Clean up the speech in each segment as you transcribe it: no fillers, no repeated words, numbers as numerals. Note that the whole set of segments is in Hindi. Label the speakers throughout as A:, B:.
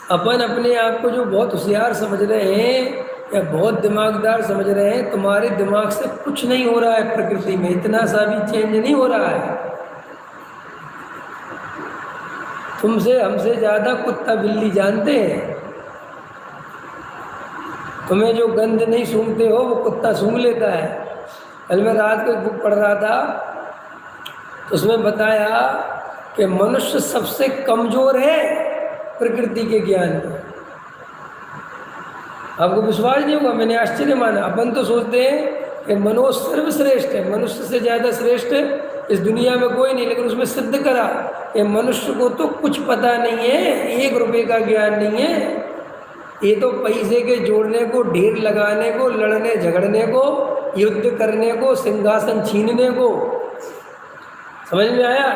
A: अपन अपने आप को जो बहुत होशियार समझ रहे हैं या बहुत दिमागदार समझ रहे हैं, तुम्हारे दिमाग से कुछ नहीं हो रहा है प्रकृति में, इतना सा भी चेंज नहीं हो रहा है। तुमसे हमसे ज़्यादा कुत्ता बिल्ली जानते हैं। तुम्हें जो गंध नहीं सूंघते हो वो कुत्ता सूंघ लेता है। कल मैं रात को एक बुक पढ़ रहा था, तो उसमें बताया कि मनुष्य सबसे कमज़ोर है प्रकृति के ज्ञान में। आपको विश्वास नहीं होगा, मैंने आश्चर्य माना। अपन तो सोचते हैं कि मनुष्य सर्वश्रेष्ठ है, मनुष्य से ज़्यादा श्रेष्ठ इस दुनिया में कोई नहीं, लेकिन उसमें सिद्ध करा कि मनुष्य को तो कुछ पता नहीं है, 1 रुपये का ज्ञान नहीं है। ये तो पैसे के जोड़ने को, ढेर लगाने को, लड़ने झगड़ने को, युद्ध करने को, सिंहासन छीनने को, समझ में आया?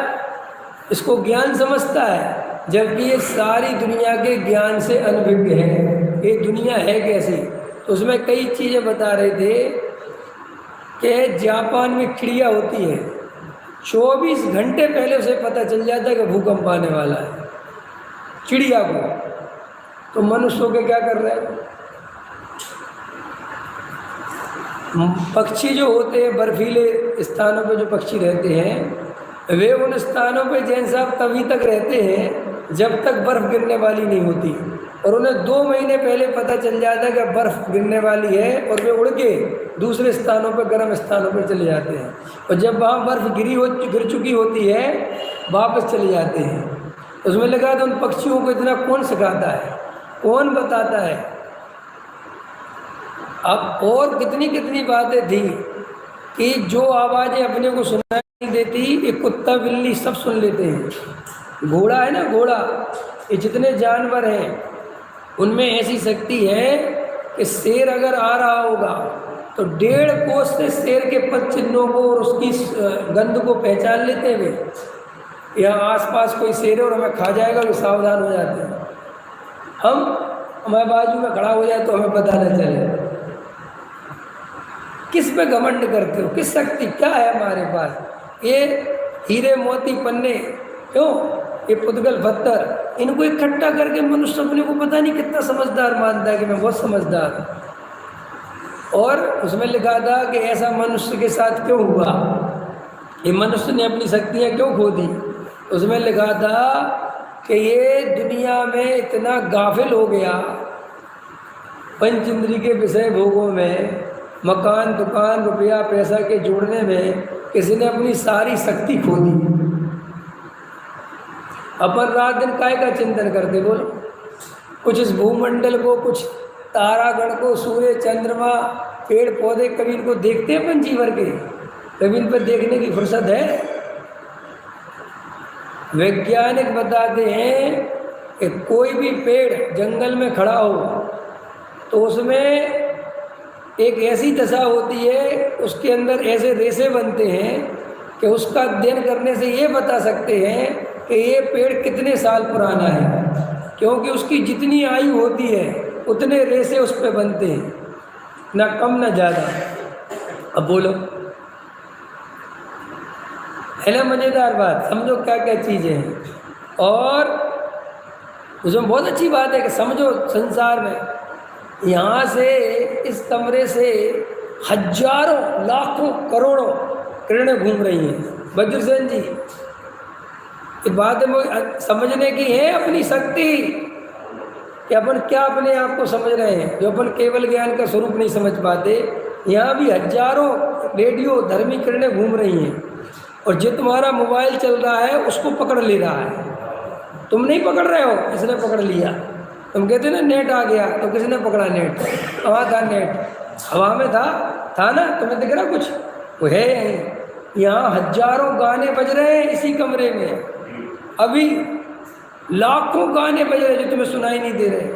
A: इसको ज्ञान समझता है, जबकि ये सारी दुनिया के ज्ञान से अनभिज्ञ है। ये दुनिया है कैसी? तो उसमें कई चीज़ें बता रहे थे कि जापान में चिड़िया होती है, 24 घंटे पहले उसे पता चल जाता है कि भूकंप आने वाला है, चिड़िया को। तो मनुष्यों के क्या कर रहे हैं? पक्षी जो होते हैं, बर्फीले स्थानों पे जो पक्षी रहते हैं, वे उन स्थानों पे जैन साहब तभी तक रहते हैं जब तक बर्फ़ गिरने वाली नहीं होती, और उन्हें 2 महीने पहले पता चल जाता है कि बर्फ़ गिरने वाली है, और वे उड़ के दूसरे स्थानों पर, गर्म स्थानों पर चले जाते हैं। और जब वहाँ बर्फ़ गिर चुकी होती है, वापस चले जाते हैं। उसमें लगा तो उन पक्षियों को इतना कौन सिखाता है, कौन बताता है? अब और कितनी कितनी बातें थी कि जो आवाज़ें अपने को सुनाई नहीं देती, ये कुत्ता बिल्ली सब सुन लेते हैं। घोड़ा है ना, घोड़ा, ये जितने जानवर हैं उनमें ऐसी शक्ति है कि शेर अगर आ रहा होगा तो 1.5 कोस से शेर के पद चिन्हों को और उसकी गंध को पहचान लेते हैं। वे यहाँ आसपास कोई शेर है और हमें खा जाएगा, वे सावधान हो जाते हैं। हमारे बाजू में खड़ा हो जाए तो हमें पता न चले। किस पे घमंड करते हो? किस शक्ति क्या है हमारे पास? ये हीरे मोती पन्ने, क्यों ये पुद्गल पत्थर, इनको इकट्ठा करके मनुष्य अपने को पता नहीं कितना समझदार मानता है कि मैं बहुत समझदार हूँ। और उसमें लिखा था कि ऐसा मनुष्य के साथ क्यों हुआ, ये मनुष्य ने अपनी शक्तियाँ क्यों खो दी। उसमें लिखा था कि ये दुनिया में इतना गाफिल हो गया पंच इंद्री के विषय भोगों में, मकान दुकान रुपया पैसा के जोड़ने में, किसी ने अपनी सारी शक्ति खो दी। अपन रात दिन काय का चिंतन करते बोलो? कुछ इस भूमंडल को, कुछ तारागण को, सूर्य चंद्रमा पेड़ पौधे, कभी इनको देखते हैं अपन जीवन के? कभी इन पर देखने की फुर्सत है? वैज्ञानिक बताते हैं कि कोई भी पेड़ जंगल में खड़ा हो तो उसमें एक ऐसी दशा होती है, उसके अंदर ऐसे रेशे बनते हैं कि उसका अध्ययन करने से ये बता सकते हैं कि ये पेड़ कितने साल पुराना है, क्योंकि उसकी जितनी आयु होती है उतने रेशे उस पर बनते हैं, ना कम ना ज़्यादा। अब बोलो, है ना मज़ेदार बात? समझो क्या क्या चीज़ें हैं। और उसमें बहुत अच्छी बात है कि समझो संसार में यहाँ से, इस कमरे से हजारों लाखों करोड़ों किरणें घूम रही हैं। वज्रसेन जी, ये बात में समझने की है अपनी शक्ति कि अपन क्या अपने आप को समझ रहे हैं, जो अपन केवल ज्ञान का स्वरूप नहीं समझ पाते। यहाँ भी हजारों रेडियो धर्मी किरणें घूम रही हैं, और जो तुम्हारा मोबाइल चल रहा है उसको पकड़ ले रहा है। तुम नहीं पकड़ रहे हो, इसने पकड़ लिया। तुम कहते ना नेट आ गया, तो किसने पकड़ा नेट? कहाँ था नेट? हवा में था ना? तुम्हें दिख रहा कुछ? वो है यहीं। यहाँ हजारों गाने बज रहे हैं इसी कमरे में, अभी लाखों गाने बज रहे हैं जो तुम्हें सुनाई नहीं दे रहे।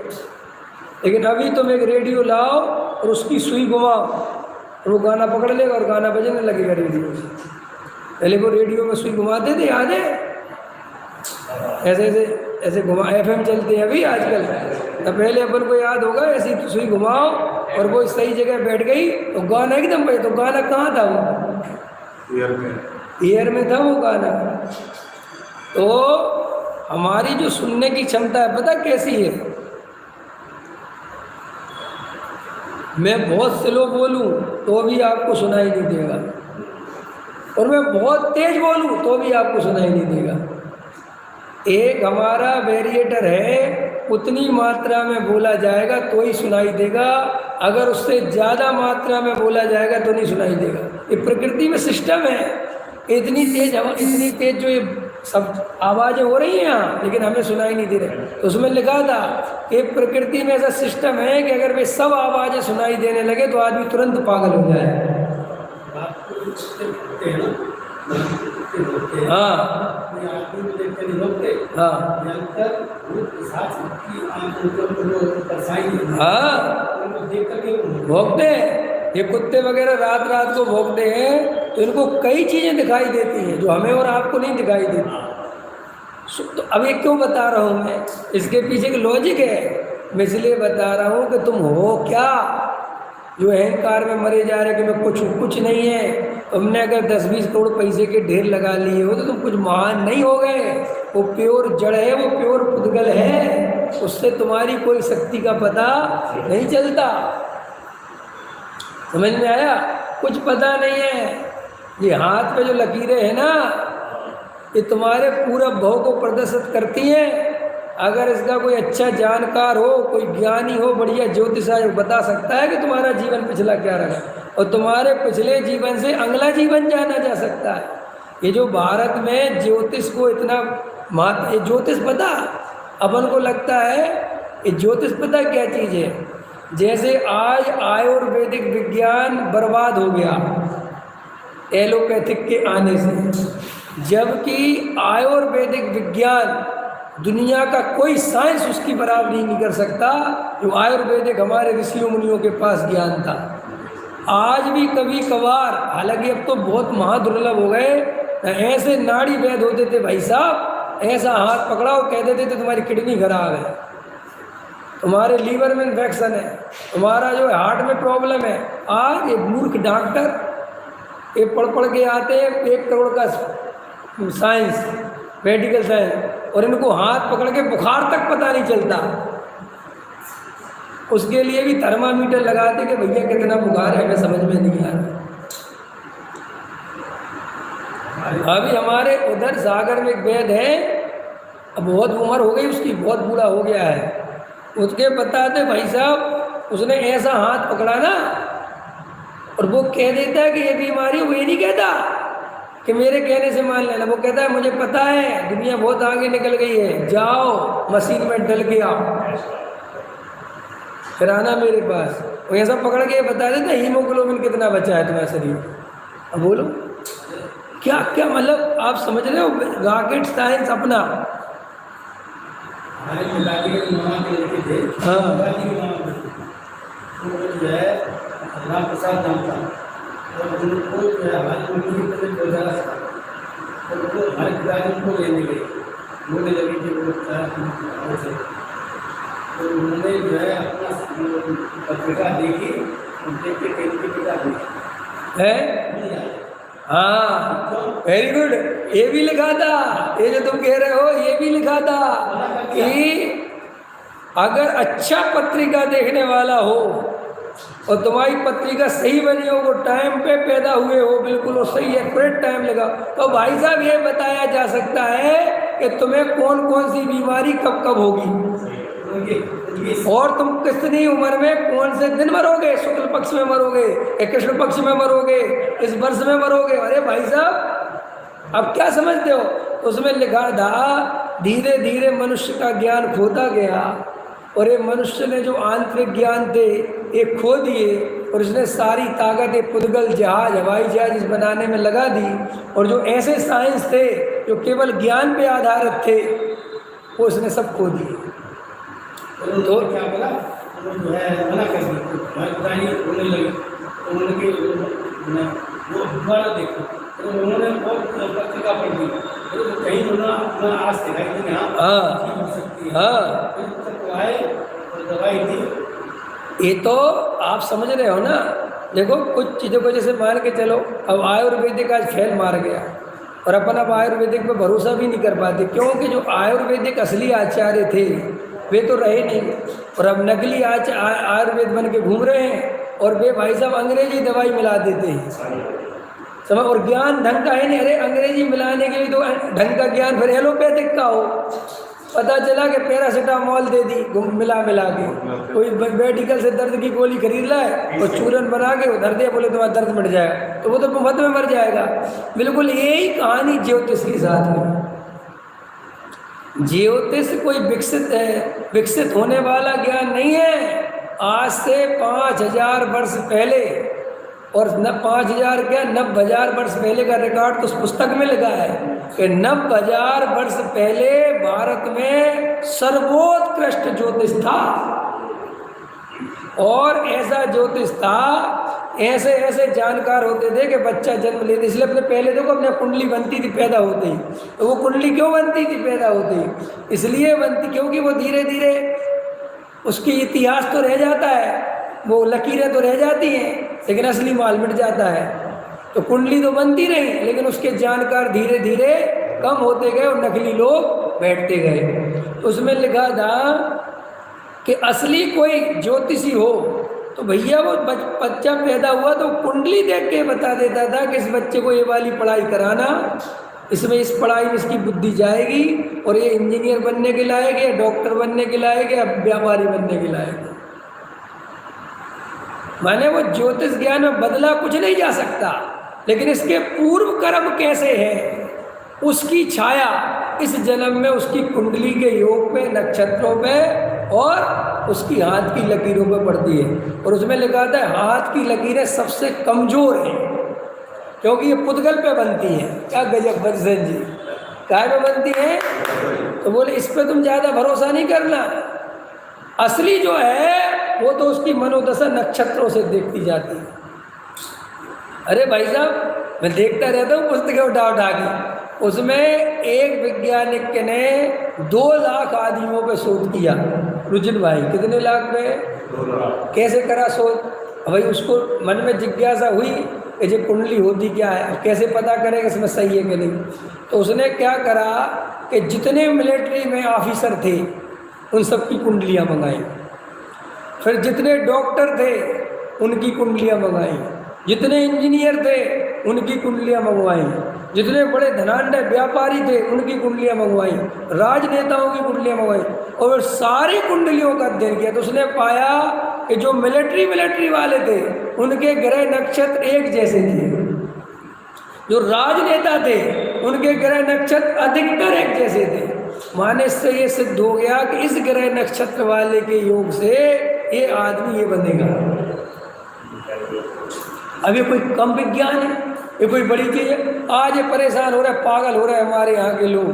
A: लेकिन अभी तुम एक रेडियो लाओ और उसकी सुई घुमाओ और वो गाना पकड़ लेगा और गाना बजने लगेगा रेडियो से। पहले वो रेडियो में सुई घुमाते थे, याद है? ऐसे ऐसे ऐसे घुमा, FM चलते हैं अभी आजकल, तो पहले अपन को याद होगा, ऐसी सुई घुमाओ और वो सही जगह बैठ गई तो गाना एकदम बजे। तो गाना कहाँ था? वो ईयर में था वो गाना। तो हमारी जो सुनने की क्षमता है, पता कैसी है? मैं बहुत स्लो बोलूं तो भी आपको सुनाई नहीं देगा, और मैं बहुत तेज बोलूं तो भी आपको सुनाई नहीं देगा। एक हमारा वेरिएटर है, उतनी मात्रा में बोला जाएगा तो ही सुनाई देगा, अगर उससे ज़्यादा मात्रा में बोला जाएगा तो नहीं सुनाई देगा। ये प्रकृति में सिस्टम है। इतनी तेज जो ये सब आवाज़ें हो रही हैं यहाँ, लेकिन हमें सुनाई नहीं दे रही। तो उसमें लिखा था कि प्रकृति में ऐसा सिस्टम है कि अगर वे सब आवाज़ें सुनाई देने लगे तो आदमी तुरंत पागल हो जाए। हाँ भोगते हैं ये कुत्ते वगैरह, रात रात को भोगते हैं तो इनको कई चीज़ें दिखाई देती हैं जो हमें और आपको नहीं दिखाई देती। तो अब ये क्यों बता रहा हूँ मैं, इसके पीछे की लॉजिक है। मैं इसलिए बता रहा हूँ कि तुम हो क्या जो अहंकार में मरे जा रहे कि मैं कुछ नहीं है। तुमने अगर 10-20 करोड़ पैसे के ढेर लगा लिए हो तो तुम कुछ महान नहीं हो गए। वो प्योर जड़ है, वो प्योर पुद्गल है, उससे तुम्हारी कोई शक्ति का पता नहीं चलता। समझ में आया? कुछ पता नहीं है। ये हाथ पे जो लकीरें हैं ना, ये तुम्हारे पूरा भाव को प्रदर्शित करती हैं। अगर इसका कोई अच्छा जानकार हो, कोई ज्ञानी हो, बढ़िया ज्योतिषाई हो, बता सकता है कि तुम्हारा जीवन पिछला क्या रहा, और तुम्हारे पिछले जीवन से अगला जीवन जाना जा सकता है। ये जो भारत में ज्योतिष को इतना महत्व, ये ज्योतिष पता अपन को लगता है, ये ज्योतिष पता क्या चीज़ है। जैसे आज आयुर्वेदिक विज्ञान बर्बाद हो गया एलोपैथिक के आने से, जबकि आयुर्वेदिक विज्ञान दुनिया का कोई साइंस उसकी बराबरी नहीं कर सकता जो आयुर्वेदिक हमारे ऋषियों मुनियों के पास ज्ञान था। आज भी कभी कभार, हालांकि अब तो बहुत महादुर्लभ हो गए, ऐसे नाड़ी वैद होते थे भाई साहब, ऐसा हाथ पकड़ाओ कह देते थे तुम्हारी किडनी खराब है, तुम्हारे लीवर में इन्फेक्शन है, तुम्हारा जो हार्ट में प्रॉब्लम है। आज ये मूर्ख डॉक्टर ये पढ़ के आते हैं 1 करोड़ का साइंस, मेडिकल साइंस, और इनको हाथ पकड़ के बुखार तक पता नहीं चलता। उसके लिए भी थर्मामीटर लगाते कि भैया कितना बुखार है, हमें समझ में नहीं आ रहा। अभी हमारे उधर सागर में एक वैद्य है, अब बहुत उम्र हो गई उसकी, बहुत बूढ़ा हो गया है। उसके बताते भाई साहब, उसने ऐसा हाथ पकड़ा ना, और वो कह देता है कि ये बीमारी, वो ये नहीं कहता कि मेरे कहने से मान लेना, वो कहता है मुझे पता है दुनिया बहुत आगे निकल गई है, जाओ मशीन में डल के आओ, फिर आना मेरे पास। वो ऐसा पकड़ के बता देता हीमोग्लोबिन कितना बचा है तुम्हारे शरीर। अब बोलो क्या क्या मतलब, आप समझ रहे हो रॉकेट साइंस अपना।
B: राम प्रसाद नाम था, और उनको जो है हमारी उनकी तबियत हो जा रहा था, और उनको हमारे पिताजी उनको लेने गए, बोलने लगी कि वो से, तो उन्होंने जो है अपना पत्रिका देखी, देख के कहीं पिता
A: है। हाँ वेरी गुड, ये भी लिखा था, ये जो तुम कह रहे हो ये भी लिखा था कि अगर अच्छा पत्रिका देखने वाला हो और तुम्हारी पत्रिका सही बनी हो, वो टाइम पे पैदा हुए हो, बिल्कुल वो सही एक्यूरेट टाइम लगा, तो भाई साहब ये बताया जा सकता है कि तुम्हें कौन कौन सी बीमारी कब कब होगी, और तुम कितनी उम्र में कौन से दिन मरोगे, शुक्ल पक्ष में मरोगे या कृष्ण पक्ष में मरोगे, इस वर्ष में मरोगे। अरे भाई साहब अब क्या समझते हो। उसमें लिखा था धीरे धीरे मनुष्य का ज्ञान खोता गया, और ये मनुष्य ने जो आंतरिक ज्ञान थे ये खो दिए, और उसने सारी ताकत पुद्गल जहाज, हवाई जहाज बनाने में लगा दी, और जो ऐसे साइंस थे जो केवल ज्ञान पे आधारित थे वो उसने सब खो दिए।
B: तो क्या बोला, जो है मना कर दी, होने लगी, उन्होंने वो दोबारा देखो, तो उन्होंने बहुत पत्रिका पढ़ दी, तो कहीं उन्होंने आज दिखाई दी, हाँ हो सकती है, हाँ आए और दवाई दी।
A: ये तो आप समझ रहे हो ना। देखो कुछ चीज़ों को जैसे मान के चलो, अब आयुर्वेदिक आज फैल मार गया, और अपन अब आयुर्वेदिक पे भरोसा भी नहीं कर पाते, क्योंकि जो आयुर्वेदिक असली आचार्य थे वे तो रहे नहीं, और अब नकली आयुर्वेद बन के घूम रहे हैं। और वे भाई साहब अंग्रेजी दवाई मिला देते हैं, समझ। और ज्ञान ढंग का है नहीं। अरे अंग्रेजी मिलाने के लिए तो ढंग का ज्ञान फिर एलोपैथिक का हो। पता चला कि पैरासीटामोल दे दी मिला के, कोई मेडिकल से दर्द की गोली खरीद लाए और चूरन बना के उधर दे, बोले तुम्हारा दर्द मिट जाएगा, तो वो तो मुफ्त में मर जाएगा। बिल्कुल यही कहानी ज्योतिष के साथ में। ज्योतिष कोई विकसित होने वाला ज्ञान नहीं है। आज से 5000 वर्ष पहले, और न 5000 क्या 90,000 वर्ष पहले का रिकॉर्ड तो उस पुस्तक में लिखा है कि 90,000 वर्ष पहले भारत में सर्वोत्कृष्ट ज्योतिष था। और ऐसा ज्योतिष था, ऐसे ऐसे जानकार होते थे कि बच्चा जन्म लेते, इसलिए अपने पहले देखो अपने कुंडली बनती थी पैदा होते ही। तो वो कुंडली क्यों बनती थी पैदा होते ही? इसलिए बनती क्योंकि वो धीरे धीरे उसकी इतिहास तो रह जाता है, वो लकीरें तो रह जाती हैं, लेकिन असली माल मिट जाता है। तो कुंडली तो बनती रही, लेकिन उसके जानकार धीरे धीरे कम होते गए और नकली लोग बैठते गए। तो उसमें लिखा था कि असली कोई ज्योतिषी हो तो भैया वो बच्चा पैदा हुआ तो कुंडली देख के बता देता था कि इस बच्चे को ये वाली पढ़ाई कराना, इसमें इस पढ़ाई में इसकी बुद्धि जाएगी और ये इंजीनियर बनने के लायक, या डॉक्टर बनने के लायक, या व्यापारी बनने के लायक। माने वो ज्योतिष ज्ञान में बदला कुछ नहीं जा सकता, लेकिन इसके पूर्व कर्म कैसे हैं उसकी छाया इस जन्म में उसकी कुंडली के योग पे, नक्षत्रों पे और उसकी हाथ की लकीरों पे पड़ती है। और उसमें लिखा था हाथ की लकीरें सबसे कमजोर हैं, क्योंकि ये पुद्गल पे बनती हैं। क्या गजब बजरंग जी, काय पे बनती हैं? तो बोले इस पे तुम ज़्यादा भरोसा नहीं करना, असली जो है वो तो उसकी मनोदशा नक्षत्रों से देखती जाती है। अरे भाई साहब, मैं देखता रहता हूँ पुस्तकें उठा के, उसमें एक वैज्ञानिक ने 2 लाख आदमियों पे शोध किया। रुचिन भाई कितने लाख पे?
B: 2 लाख।
A: कैसे करा शोध? भाई उसको मन में जिज्ञासा हुई कि ये कुंडली होती क्या है, कैसे पता करें कि इसमें सही है कि नहीं। तो उसने क्या करा कि जितने मिलिट्री में ऑफिसर थे उन सब की कुंडलियाँ मंगाई, फिर जितने डॉक्टर थे उनकी कुंडलियाँ मंगाई, जितने इंजीनियर थे उनकी कुंडलियाँ मंगवाई, जितने बड़े धनाढ्य व्यापारी थे उनकी कुंडलियाँ मंगवाई, राजनेताओं की कुंडलियाँ मंगवाई, और सारी कुंडलियों का अध्ययन किया। तो उसने पाया कि जो मिलिट्री वाले थे उनके ग्रह नक्षत्र एक जैसे थे, जो राजनेता थे उनके ग्रह नक्षत्र अधिकतर एक जैसे थे। माने से ये सिद्ध हो गया कि इस ग्रह नक्षत्र वाले के योग से ये आदमी ये बनेगा। अब ये कोई कम विज्ञान है, ये कोई बड़ी चीज़ है? आज ये परेशान हो रहा है, पागल हो रहा है हमारे यहाँ के लोग,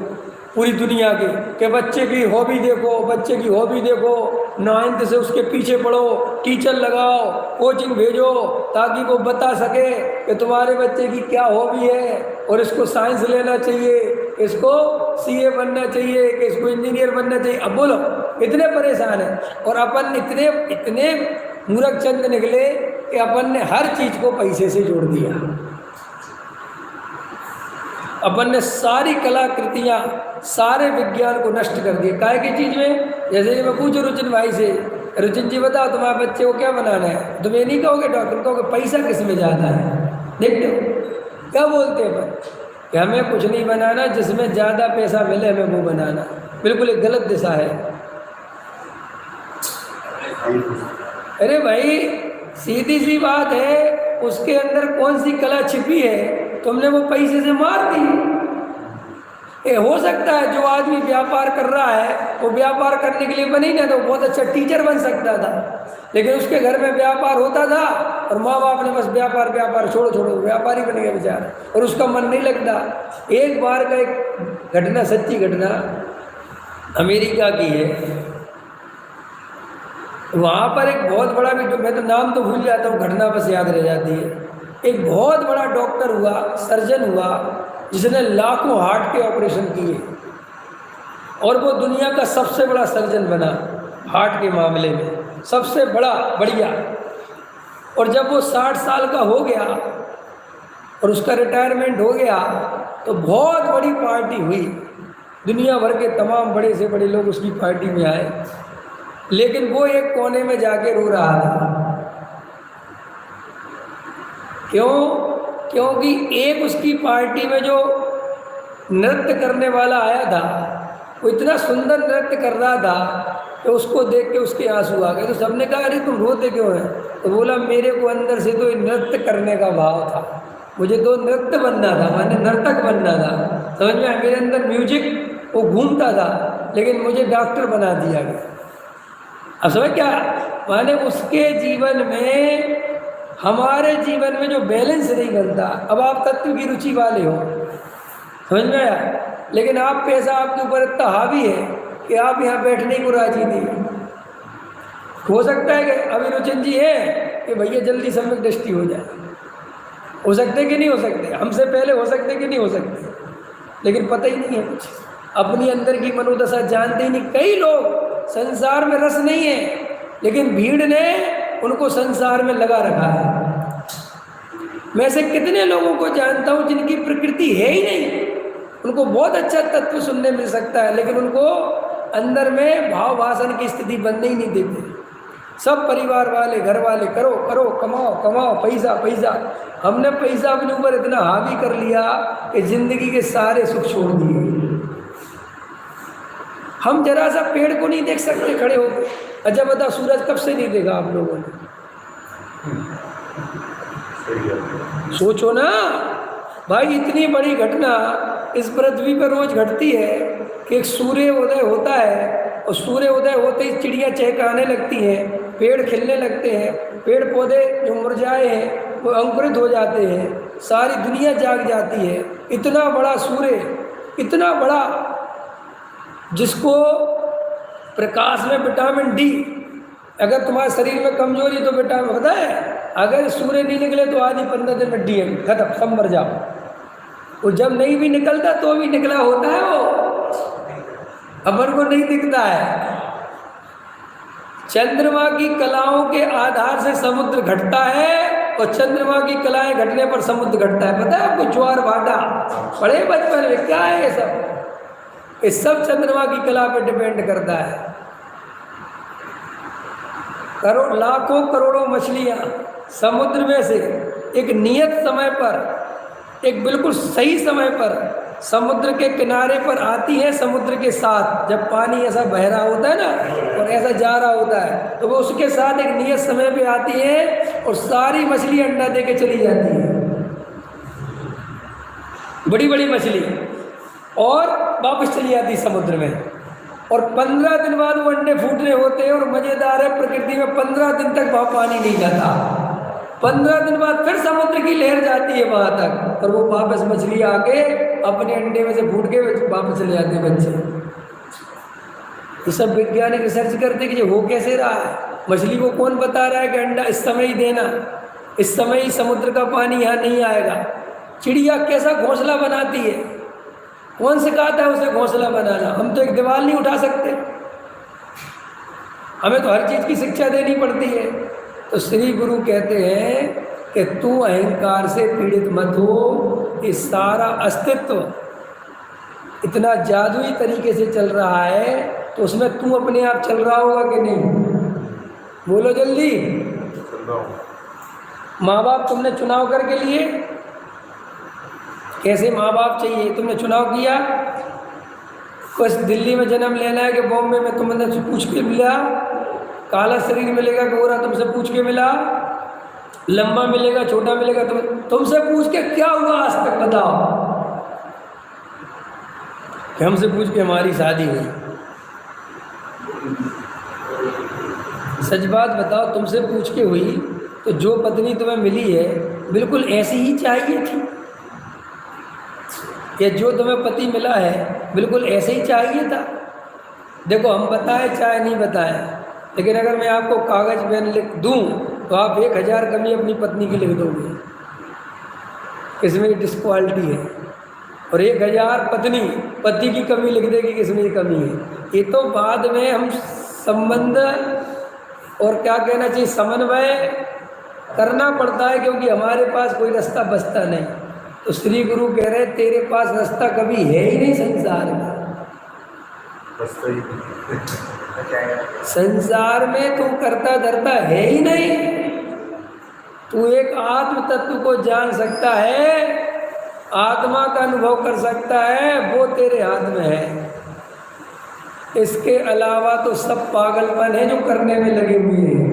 A: पूरी दुनिया के, कि बच्चे की हॉबी देखो, बच्चे की हॉबी देखो, 9th से उसके पीछे पढ़ो, टीचर लगाओ, कोचिंग भेजो, ताकि वो बता सके कि तुम्हारे बच्चे की क्या हॉबी है, और इसको साइंस लेना चाहिए, इसको सीए बनना चाहिए, कि इसको इंजीनियर बनना चाहिए। अब बोलो इतने परेशान हैं, और अपन इतने मूर्ख चंद निकले कि अपन ने हर चीज़ को पैसे से जोड़ दिया। अपन ने सारी कलाकृतियाँ, सारे विज्ञान को नष्ट कर दिया। काय की चीज़ में? जैसे मैं पूछूँ रुचिन भाई से, रुचिन जी बताओ तुम्हारे बच्चे को क्या बनाना है, तुम ये नहीं कहोगे डॉक्टर, कहोगे पैसा किस में ज़्यादा है। देखते हो क्या बोलते हैं कि हमें कुछ नहीं बनाना, जिसमें ज़्यादा पैसा मिले हमें वो बनाना। बिल्कुल एक गलत दिशा है। अरे भाई सीधी सी बात है, उसके अंदर कौन सी कला छिपी है, तुमने वो पैसे से मार दी। ये हो सकता है जो आदमी व्यापार कर रहा है वो व्यापार करने के लिए बनी ना, तो बहुत अच्छा टीचर बन सकता था, लेकिन उसके घर में व्यापार होता था और माँ बाप ने बस व्यापार छोड़ो व्यापारी बन गया बेचारा, और उसका मन नहीं लगता। एक बार का एक घटना, सच्ची घटना अमेरिका की है। वहाँ पर एक बहुत बड़ा भी, मैं तो नाम तो भूल जाता हूँ, घटना बस याद रह जाती है। एक बहुत बड़ा डॉक्टर हुआ, सर्जन हुआ, जिसने लाखों हार्ट के ऑपरेशन किए, और वो दुनिया का सबसे बड़ा सर्जन बना हार्ट के मामले में, सबसे बढ़िया। और जब वो 60 साल का हो गया और उसका रिटायरमेंट हो गया, तो बहुत बड़ी पार्टी हुई, दुनिया भर के तमाम बड़े से बड़े लोग उसकी पार्टी में आए, लेकिन वो एक कोने में जाके रो रहा था। क्यों? क्योंकि एक उसकी पार्टी में जो नृत्य करने वाला आया था वो इतना सुंदर नृत्य कर रहा था कि उसको देख के उसके आंसू आ गए। तो सबने कहा अरे तुम रोते क्यों हैं? तो बोला मेरे को अंदर से तो नृत्य करने का भाव था, मुझे तो नृत्य बनना था, मैंने नर्तक बनना था। समझ में आया? मेरे अंदर म्यूजिक वो घूमता था, लेकिन मुझे डॉक्टर बना दिया गया। अब समझ क्या माने? उसके जीवन में हमारे जीवन में जो बैलेंस नहीं बनता। अब आप तत्व की रुचि वाले हो, समझ में आया? लेकिन आप पैसा आपके ऊपर इतना हावी है कि आप यहाँ बैठने को राजी नहीं। हो सकता है कि अभिरुचन जी है कि भैया जल्दी सम्यक दृष्टि हो जाए, हो सकते कि नहीं हो सकते? हमसे पहले हो सकते कि नहीं हो सकते? लेकिन पता ही नहीं है कुछ, अपनी अंदर की मनोदशा जानते ही नहीं। कई लोग संसार में रस नहीं है, लेकिन भीड़ ने उनको संसार में लगा रखा है। मैं से कितने लोगों को जानता हूँ जिनकी प्रकृति है ही नहीं, उनको बहुत अच्छा तत्व सुनने मिल सकता है, लेकिन उनको अंदर में भाव वासन की स्थिति बनने ही नहीं देते। सब परिवार वाले, घर वाले, करो करो, कमाओ कमाओ, पैसा पैसा। हमने पैसा अपने ऊपर इतना हावी कर लिया कि जिंदगी के सारे सुख छोड़ दिए। हम जरा सा पेड़ को नहीं देख सकते खड़े होकर। अच्छा बता, सूरज कब से नहीं देखा आप लोगों ने? सोचो ना भाई, इतनी बड़ी घटना इस पृथ्वी पर रोज घटती है कि एक सूर्य उदय होता है, और सूर्य उदय होते ही चिड़ियाँ चहकाने लगती हैं, पेड़ खिलने लगते हैं, पेड़ पौधे जो मुरझाए हैं वो अंकुरित हो जाते हैं, सारी दुनिया जाग जाती है। इतना बड़ा सूर्य, इतना बड़ा, जिसको प्रकाश में विटामिन डी, अगर तुम्हारे शरीर में कमजोरी तो विटामिन पता है, अगर सूर्य नहीं निकले तो आज ही 15 दिन में डी खत्म, सब मर जाओ। वो जब नहीं भी निकलता तो भी निकला होता है, वो अपन को नहीं दिखता है। चंद्रमा की कलाओं के आधार से समुद्र घटता है, और चंद्रमा की कलाएं घटने पर समुद्र घटता है। पता है आपको? ज्वार भाटा बड़े बचपन में क्या है ये सब? ये सब चंद्रमा की कला पे डिपेंड करता है। करोड़ लाखों करोड़ों मछलियां समुद्र में से एक नियत समय पर, एक बिल्कुल सही समय पर समुद्र के किनारे पर आती है। समुद्र के साथ जब पानी ऐसा बह रहा होता है ना, और ऐसा जा रहा होता है, तो वो उसके साथ एक नियत समय पे आती है, और सारी मछली अंडा दे के चली जाती है, बड़ी बड़ी मछली, और वापस चली जाती समुद्र में। और 15 दिन बाद वो अंडे फूटने होते हैं। और मज़ेदार है, प्रकृति में 15 दिन तक वहाँ पानी नहीं जाता। 15 दिन बाद फिर समुद्र की लहर जाती है वहाँ तक, और वो वापस मछली आके अपने अंडे में से फूट के वापस चले जाते हैं बच्चे। ये सब वैज्ञानिक रिसर्च करते कि ये हो कैसे रहा है। मछली को कौन बता रहा है कि अंडा इस समय ही देना, इस समय ही समुद्र का पानी यहाँ नहीं आएगा। चिड़िया कैसा घोंसला बनाती है, कौन सिखाता है उसे घोंसला बनाना? हम तो एक दीवार नहीं उठा सकते, हमें तो हर चीज़ की शिक्षा देनी पड़ती है। तो श्री गुरु कहते हैं कि तू अहंकार से पीड़ित मत हो, ये सारा अस्तित्व इतना जादुई तरीके से चल रहा है, तो उसमें तू अपने आप चल रहा होगा कि नहीं? बोलो जल्दी। माँ बाप तुमने चुनाव करके लिए, कैसे माँ बाप चाहिए? तुमने चुनाव किया, कुछ दिल्ली में जन्म लेना है कि बॉम्बे में, तुमने पूछ के मिला, काला शरीर मिलेगा कि गोरा तुमसे पूछ के मिला, लंबा मिलेगा छोटा मिलेगा, तुमसे पूछ के क्या हुआ आज तक बताओ? कि हमसे पूछ के हमारी शादी हुई। सच बात बताओ, तुमसे पूछ के हुई तो जो पत्नी तुम्हें मिली है बिल्कुल ऐसी ही चाहिए थी, या जो तुम्हें पति मिला है बिल्कुल ऐसे ही चाहिए था? देखो, हम बताएं चाहे नहीं बताएं, लेकिन अगर मैं आपको कागज़ पेन लिख दूं तो आप 1000 कमी अपनी पत्नी की लिख दोगे, इसमें डिस्क्वालिटी है। और 1000 पत्नी पति की कमी लिख देगी, किसमें कमी है। ये तो बाद में हम संबंध और क्या कहना चाहिए, समन्वय करना पड़ता है, क्योंकि हमारे पास कोई रास्ता बचता नहीं। तो श्री गुरु कह रहे तेरे पास रास्ता कभी है ही नहीं संसार में। संसार में तू करता धरता है ही नहीं, तू एक आत्म तत्व को जान सकता है, आत्मा का अनुभव कर सकता है, वो तेरे हाथ में है। इसके अलावा तो सब पागलपन है जो करने में लगे हुए हैं।